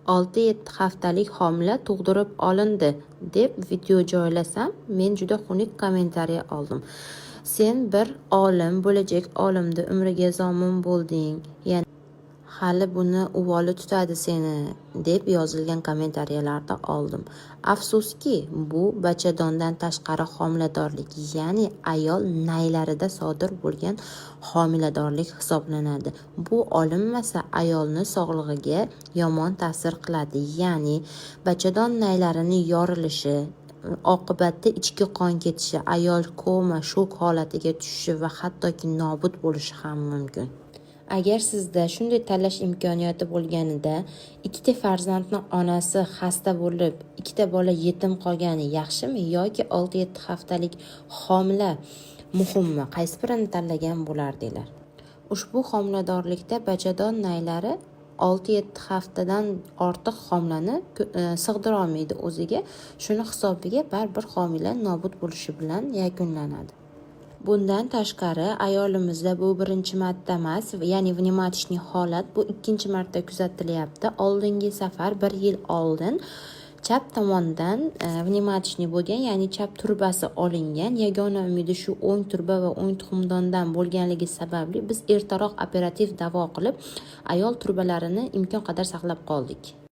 6-7 haftalik homila tug'dirib olindi deb video joylasam, men juda xunuk kommentariya oldim. Sen bir olim, bo'lajak olimni umriga zomin bo'lding. Ya'ni hali buni uvoli tutadi seni deb yozilgan kommentariyalarda oldim. Afsuski, bu bachadondan tashqari homiladorlik, ya'ni ayol naylarida sodir bo'lgan homiladorlik hisoblanadi. Bu olinmasa ayolni sog'lig'iga yomon ta'sir qiladi, ya'ni bachadon naylarini yorilishi, oqibatda ichki qon ketishi, ayol koma, shok holatiga tushishi va hattoki nobud bo'lishi ham mumkin. Agar sizda shunday tanlash imkoniyati bo'lganida, ikkita farzandni onasi xasta bo'lib, ikkita bola yetim qolgani yaxshimi yoki 6-7 haftalik homila muhimmi? Qaysi birini tanlagan bo'lardinglar? Ushbu homiladorlikda bachadon naylari 6-7 haftadan ortiq homilani sig'dira olmaydi o'ziga. Shuni hisobiga baribir homila nobud bo'lishi bilan yakunlanadi. Bundan tashqari, ayolimizda bu birinchi marta emas, ya'ni vnematishniy holat bu ikkinchi marta kuzatilyapti. Oldingi safar 1 yil oldin chap tomonidan vnematishniy bo'lgan, ya'ni chap turbasi olingan. Yagona umidi shu o'ng turba va o'ng tuxumdondan bo'lganligi sababli biz ertaroq operativ davo qilib, ayol turbalarini imkon qadar saqlab qoldik.